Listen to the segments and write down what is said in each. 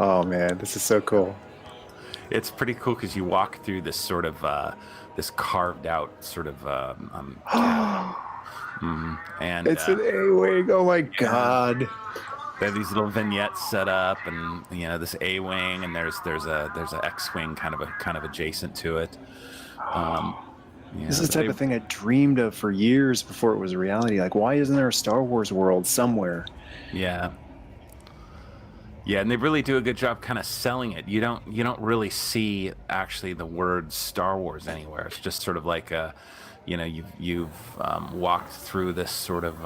Oh man, this is so cool. It's pretty cool because you walk through this sort of this carved out sort of cabin. And It's an A-wing. Oh my yeah, God. they have these little vignettes set up, and this A-wing, and there's a X-wing kind of adjacent to it. Um, This yeah, is the but type they of thing I dreamed of for years before it was a reality. Like, why isn't there a Star Wars world somewhere? yeah. Yeah, and they really do a good job kind of selling it. You don't really see actually the word Star Wars anywhere. It's just sort of like you've walked through this sort of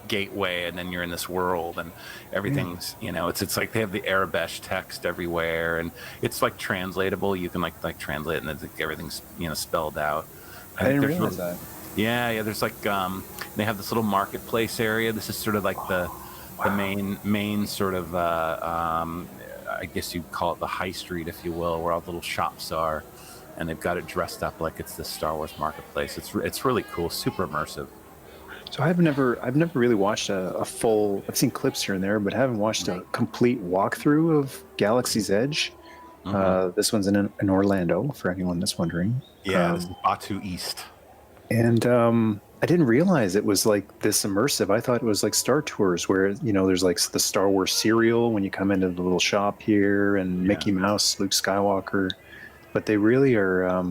gateway, and then you're in this world, and Yeah, everything's it's like they have the Arabic text everywhere, and it's like translatable. You can like translate, and then like, everything's spelled out. I I think didn't there's realize really that. yeah. There's like they have this little marketplace area. This is sort of like the Wow. main sort of I guess you'd call it the high street, if you will, where all the little shops are, and they've got it dressed up like it's the Star Wars marketplace. It's really cool, super immersive. So I've never really watched a full. I've seen clips here and there, but haven't watched a complete walkthrough of Galaxy's Edge. Hmm. This one's in Orlando, for anyone that's wondering. Yeah, this is Batu East. And I didn't realize it was like this immersive. I thought it was like Star Tours, where there's like the Star Wars cereal when you come into the little shop here, and Yeah. Mickey Mouse, Luke Skywalker. But they really are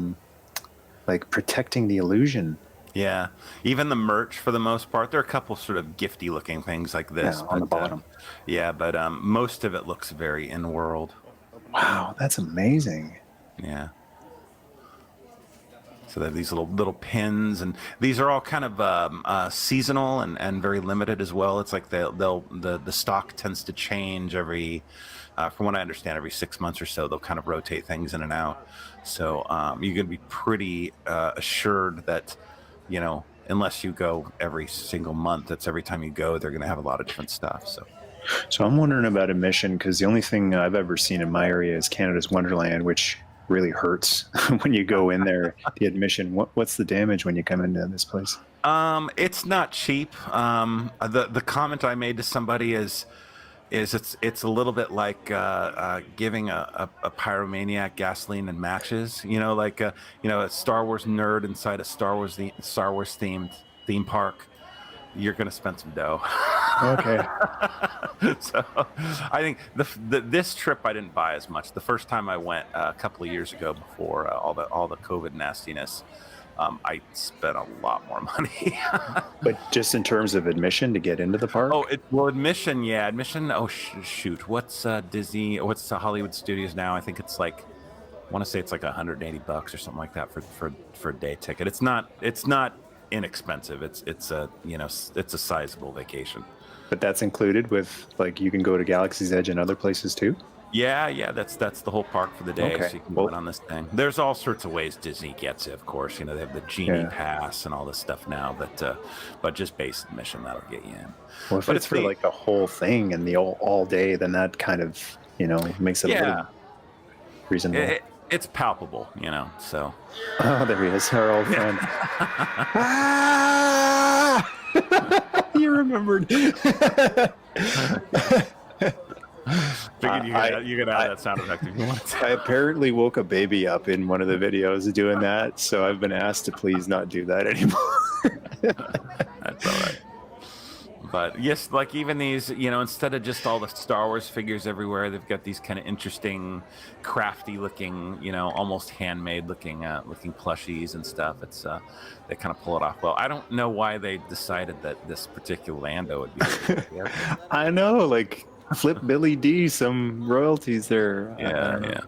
like protecting the illusion. Yeah, even the merch for the most part. There are a couple sort of gifty looking things like Yeah, this, on the but bottom. yeah, but most of it looks very in world. Wow, that's amazing. Yeah. So they have these little pins, and these are all kind of seasonal and very limited as well. It's like the stock tends to change every, from what I understand, every 6 months or so. They'll kind of rotate things in and out. So you're going to be pretty assured that, unless you go every single month, that's every time you go, they're going to have a lot of different stuff. So So I'm wondering about admission because the only thing I've ever seen in my area is Canada's Wonderland, which really hurts when you go in there. The admission. What's the damage when you come into this place? it's not cheap. The comment I made to somebody is it's a little bit like giving a pyromaniac gasoline and matches. Like a Star Wars nerd inside a Star Wars themed theme park. You're gonna spend some dough. Okay. So I think this trip I didn't buy as much. The first time I went a couple of years ago, before all the COVID nastiness, I spent a lot more money. But just in terms of admission to get into the Oh, park? admission, yeah, admission. Oh, shoot, what's Disney? What's the Hollywood Studios now? I think it's like, I want to say it's like $180 or something like that for a day ticket. It's not inexpensive. It's a sizable vacation. But that's included with, like, you can go to Galaxy's Edge and other places too? Yeah, that's the whole park for the day, Okay. so you can go in Well, on this thing. There's all sorts of ways Disney gets it, of course. They have the genie yeah. pass and all this stuff now, but just base admission, that'll get you in. Well, if But it's it's for neat. like the whole thing and the all day, then that kind of, makes it a little Yeah, reasonable. it's palpable. So Oh, there he is, our old friend. figured Ah! You remembered. you could add that sound effect if you want. I apparently woke a baby up in one of the videos doing that, so I've been asked to please not do that anymore. That's all right. But yes, like even these, instead of just all the Star Wars figures everywhere, they've got these kind of interesting, crafty looking, almost handmade looking plushies and stuff. It's they kind of pull it off well. I don't know why they decided that this particular Lando would be. I know, like Flip Billy D, some royalties there. Yeah.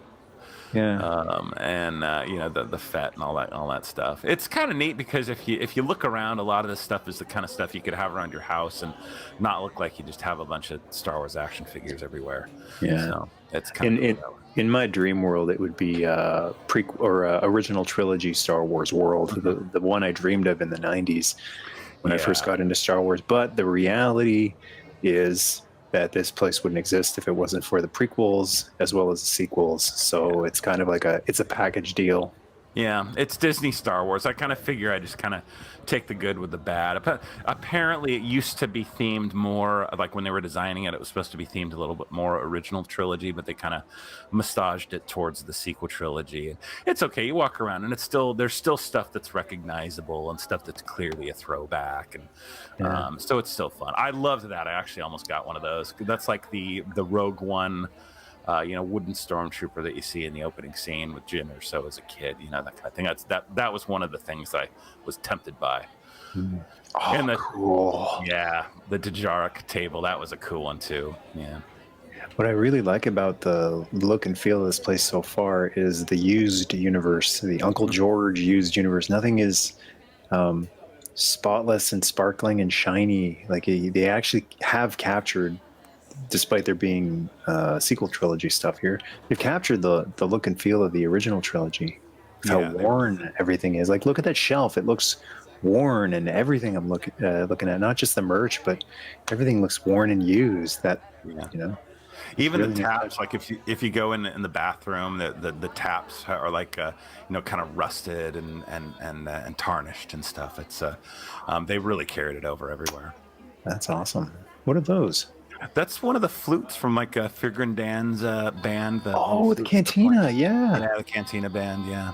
Yeah. And the Fett and all that stuff. It's kind of neat because if you look around, a lot of this stuff is the kind of stuff you could have around your house and not look like you just have a bunch of Star Wars action figures everywhere. Yeah. So it's kind In of in my dream world, it would be original trilogy Star Wars world, the one I dreamed of in the '90s when I first got into Star Wars. But the reality is that this place wouldn't exist if it wasn't for the prequels as well as the sequels. So it's kind of like it's a package deal. Yeah, it's Disney Star Wars. I kind of figure I just kind of take the good with the bad. But apparently, it used to be themed more like when they were designing it. It was supposed to be themed a little bit more original trilogy, but they kind of massaged it towards the sequel trilogy. And it's okay. You walk around, and there's still stuff that's recognizable and stuff that's clearly a throwback, and Yeah. so it's still fun. I loved that. I actually almost got one of those. That's like the Rogue One, wooden stormtrooper that you see in the opening scene with Jin or so as a kid, that kind of thing. That was one of the things I was tempted by. Oh, And cool. the Dejarik table, that was a cool one too. Yeah. What I really like about the look and feel of this place so far is the used universe, the Uncle George used universe. Nothing is spotless and sparkling and shiny. Like they actually have captured, despite there being sequel trilogy stuff here, they've captured the look and feel of the original trilogy. How worn everything is. Like, look at that shelf. It looks worn, and everything I'm looking at, not just the merch, but everything looks worn and used. Even really the taps, like if you go in the bathroom, the taps are like kind of rusted and tarnished and stuff. It's they really carried it over everywhere. That's awesome. What are those? That's one of the flutes from like Figrin Dan's band. The cantina, yeah. Yeah, the cantina band, yeah.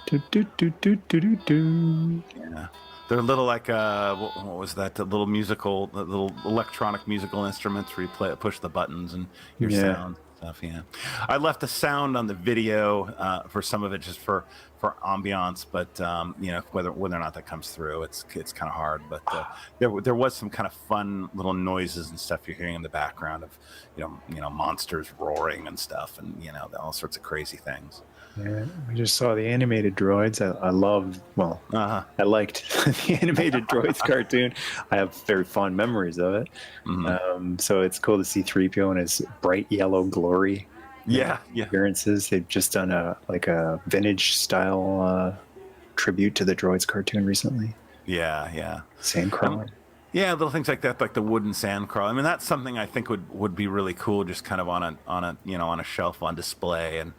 Do, do, do, do, do, do, do. Yeah. They're little like what was that? The little electronic musical instruments where you push the buttons and your sound stuff. Yeah, I left a sound on the video for some of it just for ambiance, but whether or not that comes through, it's kind of hard. But there was some kind of fun little noises and stuff you're hearing in the background of monsters roaring and stuff, and all sorts of crazy things. Yeah, we just saw the animated droids. I loved, I liked the animated droids cartoon. I have very fond memories of it. Mm-hmm. So it's cool to see 3PO in his bright yellow glory. Appearances. They've just done a vintage style tribute to the droids cartoon recently. Yeah. Sandcrawler. Yeah, little things like that, like the wooden sandcrawler. I mean, that's something I think would be really cool, just kind of on a shelf on display, and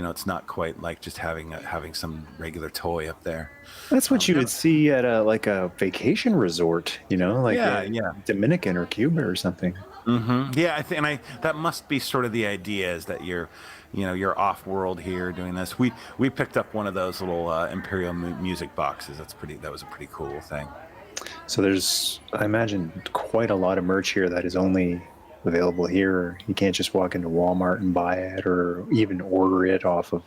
it's not quite like just having some regular toy up there. That's what you would see at a vacation resort, Dominican or Cuba or something. Mm-hmm. Yeah, that must be sort of the idea, is that you're off world here doing this. We picked up one of those little Imperial music boxes. That was a pretty cool thing. So there's, I imagine, quite a lot of merch here that is only available here. You can't just walk into Walmart and buy it, or even order it off of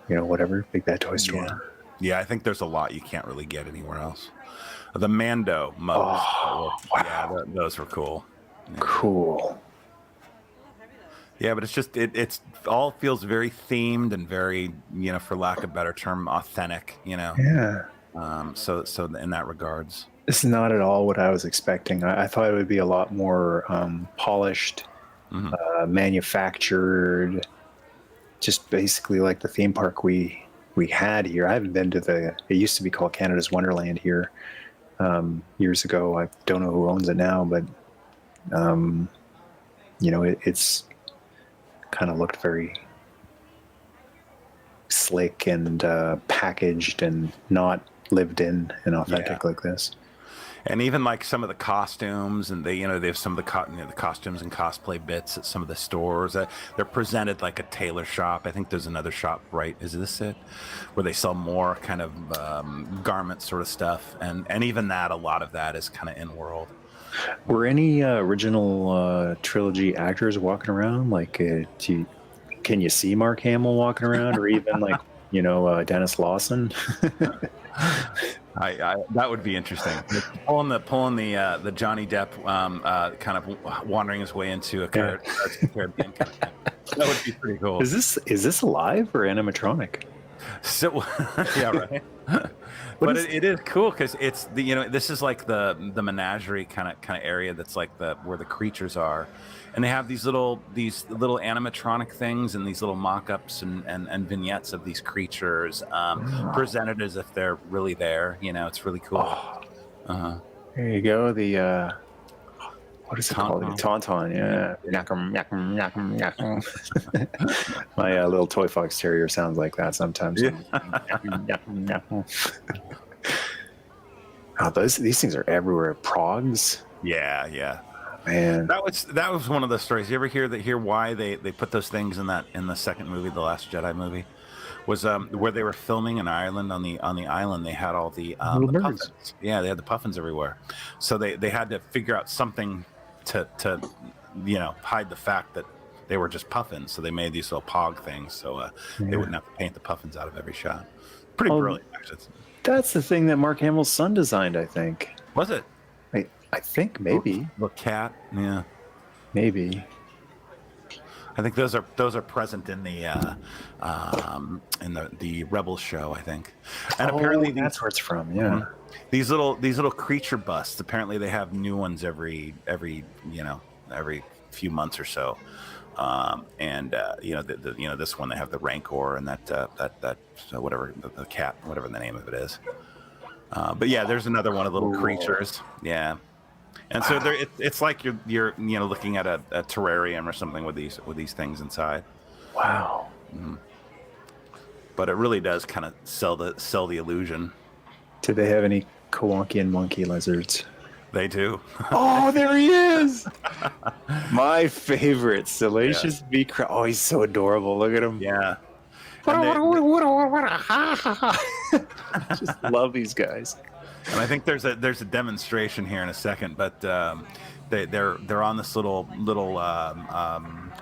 whatever Big Bad Toy Store. Yeah, I think there's a lot you can't really get anywhere else. The Mando mugs, wow. Those were cool. Cool. Yeah, but it's just it's all feels very themed and very, for lack of a better term, authentic. Yeah. So in that regards, this is not at all what I was expecting. I thought it would be a lot more polished, manufactured, just basically like the theme park we had here. I haven't been to it used to be called Canada's Wonderland here years ago. I don't know who owns it now, but it's kind of looked very slick and packaged and not lived in and authentic like this. And even like some of the costumes, and they have some of the costumes and cosplay bits at some of the stores. They're presented like a tailor shop. I think there's another shop, right? Is this it? Where they sell more kind of garment sort of stuff. And even that, a lot of that is kind of in world. Were any original trilogy actors walking around? Like, can you see Mark Hamill walking around, or even like Dennis Lawson? That would be interesting. Pulling the Johnny Depp kind of wandering his way into a Caribbean kind of thing. That would be pretty cool. Is this alive or animatronic? So yeah, right. But it is cool because it's this is like the menagerie kind of area that's like where the creatures are, and they have these little animatronic things and these little mock-ups and vignettes of these creatures presented as if they're really there. It's really cool. There you go. what is it called? Tauntaun, yeah. Yakum, yakum, yakum, yakum. My little toy fox terrier sounds like that sometimes. Yeah. Yakum, yakum, yakum. Oh, these things are everywhere. Progs, Yeah. man. That was one of the stories. You ever hear why they put those things in the second movie, the Last Jedi movie? Was where they were filming in Ireland on the island, they had all the Little birds. puffins. Yeah, they had the puffins everywhere. So they had to figure out something to hide the fact that they were just puffins. So they made these little pog things so they wouldn't have to paint the puffins out of every shot. Pretty brilliant, actually. That's the thing that Mark Hamill's son designed, I think. Was it? I think maybe. The cat, yeah. Maybe. I think those are present in the Rebel show, I think. And apparently that's where it's from. Yeah. These little creature busts. Apparently they have new ones every few months or so. This one they have the Rancor and that whatever the cat, whatever the name of it is. But yeah, there's another one of little creatures. Yeah. And so it's like you're looking at a terrarium or something with these things inside. Wow. But it really does kind of sell the illusion. Do they have any Kowankian monkey lizards? They do. Oh, there he is! My favorite, Salacious B. Oh, he's so adorable. Look at him. Yeah. Just love these guys. And I think there's a demonstration here in a second, but they're on this little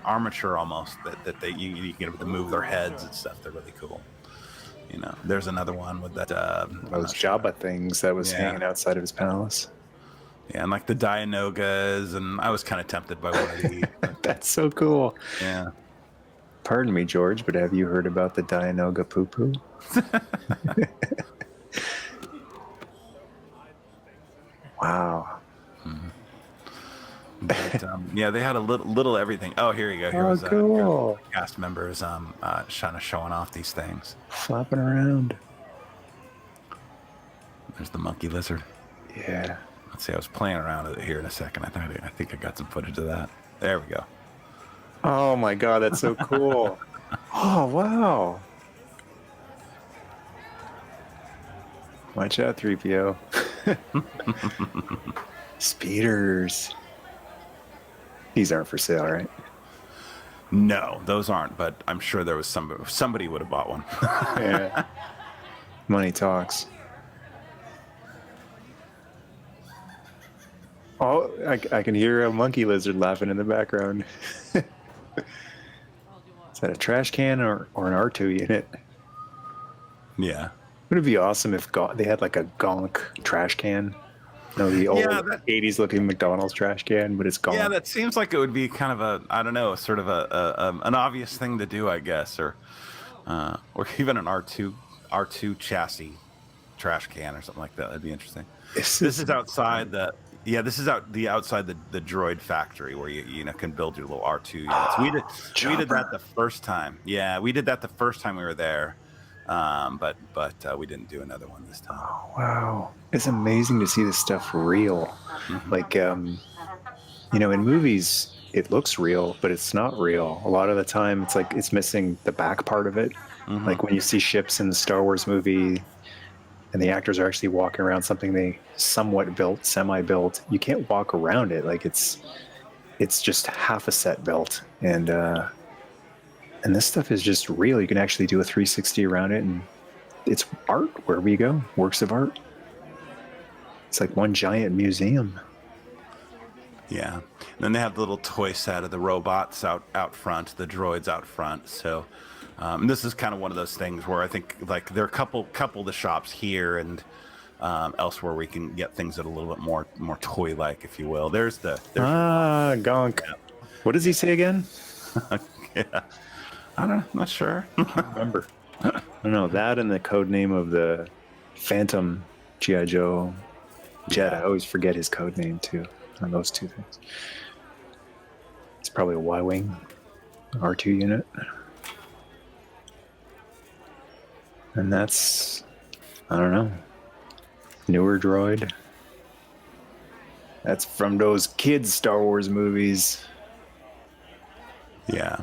armature almost that you get able to move their heads and stuff. They're really cool. There's another one with that those Jabba things that was hanging outside of his palace. Yeah, and like the Dianogas, and I was kind of tempted by one of these. That's so cool. Yeah. Pardon me, George, but have you heard about the Dianoga poo-poo? Wow. But, they had a little everything. Oh, here you go. Here was cool. Cast members kind of showing off these things. Flopping around. There's the monkey lizard. Yeah. Let's see. I was playing around with it here in a second. I think I got some footage of that. There we go. Oh my God, that's so cool. Oh, wow. Watch out, 3PO. Speeders. These aren't for sale, right? No, those aren't, but I'm sure there was somebody would have bought one. Yeah. Money talks. Oh, I can hear a monkey lizard laughing in the background. Is that a trash can or an R2 unit? Yeah. Would it be awesome if they had like a gonk trash can? The old 80s looking McDonald's trash can, but it's gonk. Yeah, that seems like it would be kind of sort of an obvious thing to do, I guess, or even an R2 chassis trash can or something like that. That'd be interesting. This is outside the outside the droid factory where you can build your little R2 units. We did that the first time. Yeah, we did that the first time we were there. But we didn't do another one this time. Oh, wow. It's amazing to see this stuff real. Mm-hmm. Like, in movies, it looks real, but it's not real. A lot of the time, it's like it's missing the back part of it. Mm-hmm. Like when you see ships in the Star Wars movie and the actors are actually walking around something they somewhat built, semi-built, you can't walk around it. Like it's just half a set built. And this stuff is just real. You can actually do a 360 around it, and it's art wherever you go. Works of art. It's like one giant museum. Yeah. And then they have the little toy set of the robots out front, the droids out front. So this is kind of one of those things where I think like there are a couple of the shops here and elsewhere we can get things that are a little bit more toy-like, if you will. There's Gonk. Yeah. What does he say again? Yeah. I'm not sure. I don't remember. I don't know. That and the code name of the Phantom G.I. Joe jet. I always forget his code name too on those two things. It's probably a Y-Wing R2 unit. And that's, I don't know, newer droid. That's from those kids Star Wars movies. Yeah.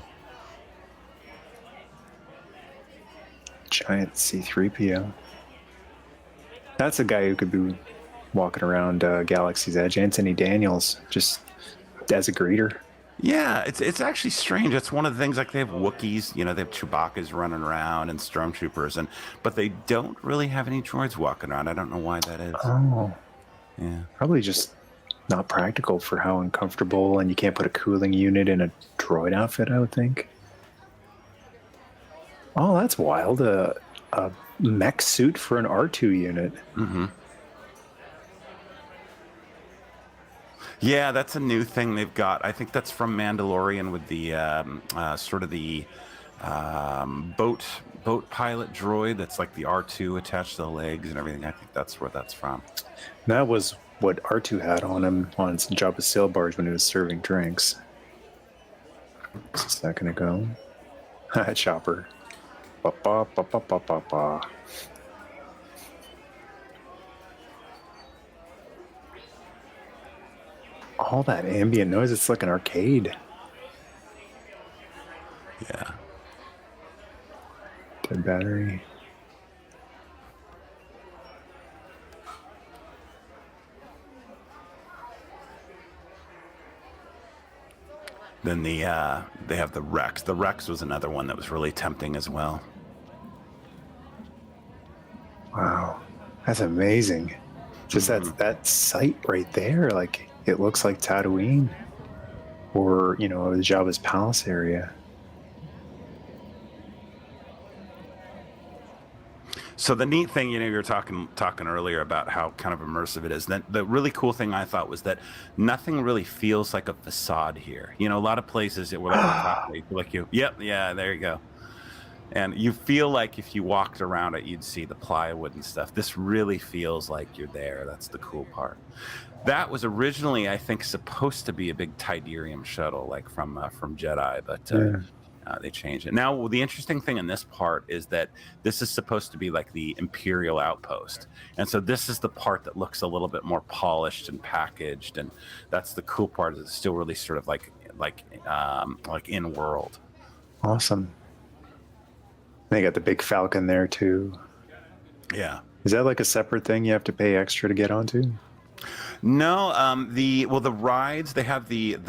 Giant C-3PO. That's a guy who could be walking around Galaxy's Edge. Anthony Daniels, just as a greeter. Yeah, it's actually strange. It's one of the things, like they have Wookiees, you know, they have Chewbacca's running around and stormtroopers, but they don't really have any droids walking around. I don't know why that is. Oh, yeah, probably just not practical for how uncomfortable, and you can't put a cooling unit in a droid outfit, I would think. Oh, that's wild. A mech suit for an R2 unit. Mm-hmm. Yeah, that's a new thing they've got. I think that's from Mandalorian with the sort of the boat pilot droid that's like the R2 attached to the legs and everything. I think that's where that's from. That was what R2 had on him on Jabba's sail barge when he was serving drinks. Just a second ago. Chopper. Ba, ba, ba, ba, ba, ba, ba. All that ambient noise, it's like an arcade. Yeah. Dead battery. Then they have the Rex. The Rex was another one that was really tempting as well. Wow, that's amazing. Just that site right there, like it looks like Tatooine, or the Jabba's palace area. So the neat thing, you were talking earlier about how kind of immersive it is. That the really cool thing I thought was that nothing really feels like a facade here. A lot of places that we're like yep, yeah, there you go. And you feel like if you walked around it, you'd see the plywood and stuff. This really feels like you're there. That's the cool part. That was originally, I think, supposed to be a big Tidarium shuttle, like from Jedi, but they changed it. Now, the interesting thing in this part is that this is supposed to be like the Imperial Outpost, and so this is the part that looks a little bit more polished and packaged, and that's the cool part. Is it's still really sort of like in world. Awesome. They got the big Falcon there too. Yeah. Is that like a separate thing you have to pay extra to get onto? No, the rides, they have the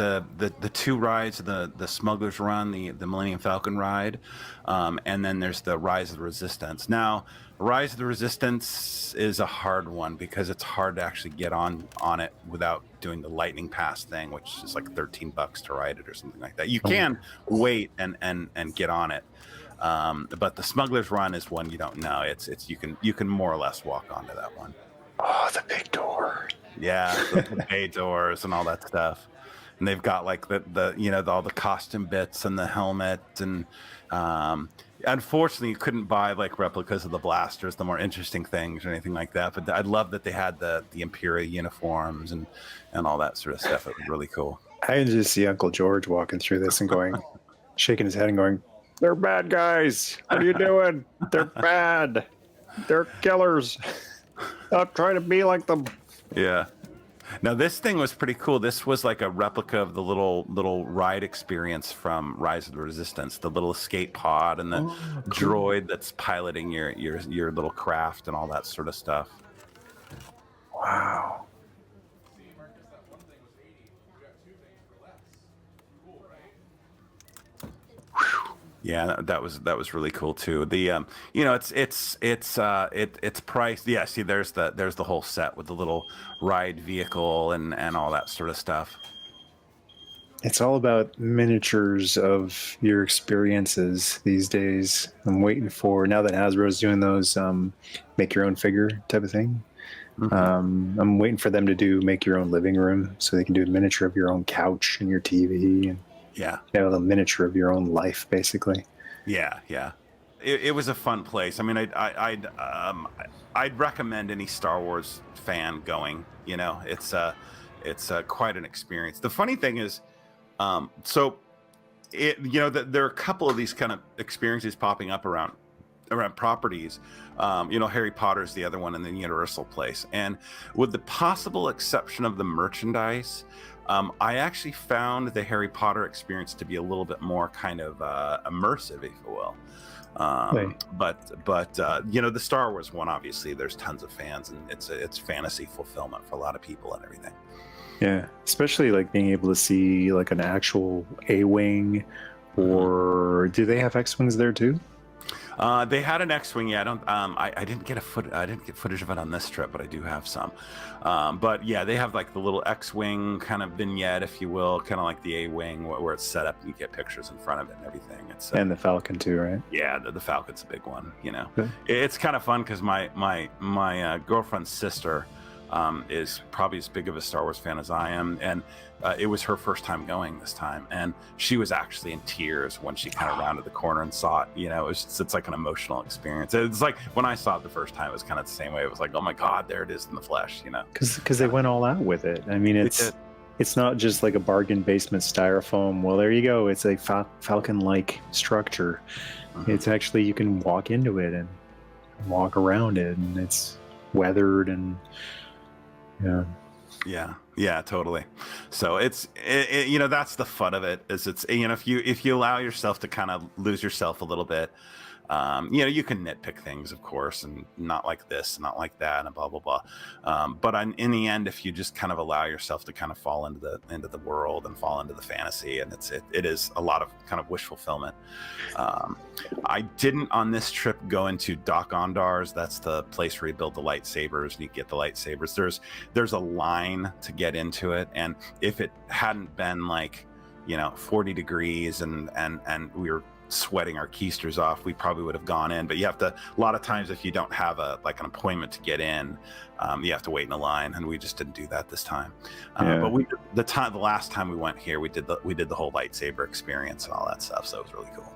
two rides, the Smuggler's Run, the Millennium Falcon ride, and then there's the Rise of the Resistance. Now, Rise of the Resistance is a hard one because it's hard to actually get on it without doing the Lightning Pass thing, which is like $13 to ride it or something like that. You can wait and get on it. But the Smuggler's Run is one you don't know. It's you can more or less walk onto that one. Oh, the big door. Yeah, the bay doors and all that stuff. And they've got like the all the costume bits and the helmet, and unfortunately you couldn't buy like replicas of the blasters, the more interesting things or anything like that. But I love that they had the Imperial uniforms and all that sort of stuff. It was really cool. I can just see Uncle George walking through this and going, shaking his head and going, "They're bad guys. What are you doing? They're bad. They're killers. Stop trying to be like them." Yeah. Now this thing was pretty cool. This was like a replica of the little ride experience from Rise of the Resistance, the little escape pod and the droid that's piloting your little craft and all that sort of stuff. Wow. Yeah, that was really cool too. The it's priced. Yeah, see, there's the whole set with the little ride vehicle and all that sort of stuff. It's all about miniatures of your experiences these days. I'm waiting for, now that Hasbro's doing those make your own figure type of thing. Mm-hmm. I'm waiting for them to do make your own living room, so they can do a miniature of your own couch and your TV and a miniature of your own life, basically. Yeah. It was a fun place. I mean, I'd recommend any Star Wars fan going. It's quite an experience. The funny thing is, there are a couple of these kind of experiences popping up around around properties. Harry Potter's the other one in the Universal place, and with the possible exception of the merchandise, I actually found the Harry Potter experience to be a little bit more kind of immersive, if you will. But the Star Wars one, obviously there's tons of fans, and it's fantasy fulfillment for a lot of people and everything. Yeah, especially like being able to see like an actual A-wing, or do they have X-wings there too? They had an X-wing. Yeah, I didn't get footage of it on this trip, but I do have some. But yeah, they have like the little X-wing kind of vignette, if you will, kind of like the A-wing, where it's set up and you get pictures in front of it and everything. It's and the Falcon too, right? Yeah, the Falcon's a big one. Good. It's kind of fun because my girlfriend's sister is probably as big of a Star Wars fan as I am, and it was her first time going this time, and she was actually in tears when she kind of rounded the corner and saw it. It's like an emotional experience. It's like when I saw it the first time, it was kind of the same way. It was like, oh my God, there it is in the flesh. Because they went all out with it. I mean, it's not just like a bargain basement styrofoam. Well, there you go. It's a Falcon-like structure. It's actually, you can walk into it and walk around it, and it's weathered and yeah, totally. So it's that's the fun of it, is it's if you allow yourself to kind of lose yourself a little bit, you can nitpick things, of course, and not like this, not like that, and blah blah blah. But in the end, if you just kind of allow yourself to kind of fall into the world and fall into the fantasy, and it is a lot of kind of wish fulfillment. I didn't on this trip go into Doc Ondar's. That's the place where you build the lightsabers and you get the lightsabers. There's a line to get into it, and if it hadn't been like 40 degrees and we were sweating our keisters off, we probably would have gone in. But you have to, a lot of times, if you don't have an appointment to get in, you have to wait in a line, and we just didn't do that this time. But the last time we went here, we did the whole lightsaber experience and all that stuff, so it was really cool.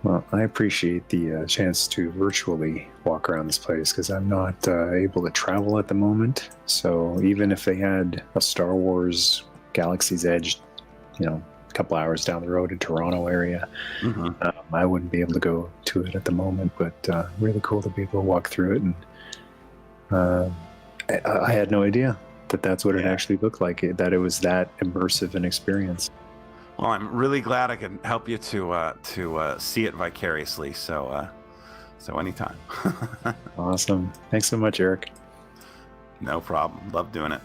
Well, I appreciate the chance to virtually walk around this place, because I'm not able to travel at the moment. So even if they had a Star Wars Galaxy's Edge, a couple hours down the road in Toronto area, I wouldn't be able to go to it at the moment. But really cool to be able to walk through it, and I had no idea that that's what it actually looked like. That it was that immersive an experience. Well, I'm really glad I can help you to see it vicariously. So anytime. Awesome. Thanks so much, Eric. No problem. Love doing it.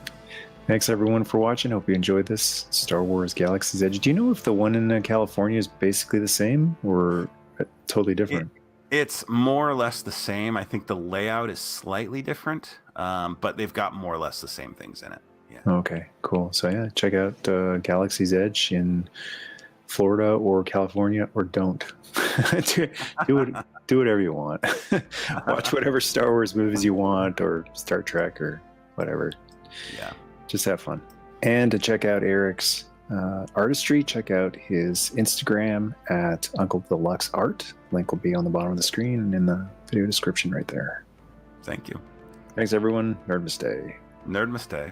Thanks everyone for watching. Hope you enjoyed this Star Wars Galaxy's Edge. Do you know if the one in California is basically the same or totally different? It's more or less the same. I think the layout is slightly different, but they've got more or lless the same things in it. Yeah. Okay, cool. So yeah, check out Galaxy's Edge in Florida or California, or don't. do whatever you want. Watch whatever Star Wars movies you want, or Star Trek, or whatever. Yeah. Just have fun. And to check out Eric's artistry, check out his Instagram at Uncle Deluxe Art. Link will be on the bottom of the screen and in the video description right there. Thank you. Thanks everyone. Nerdmas Day. Nerdmas Day.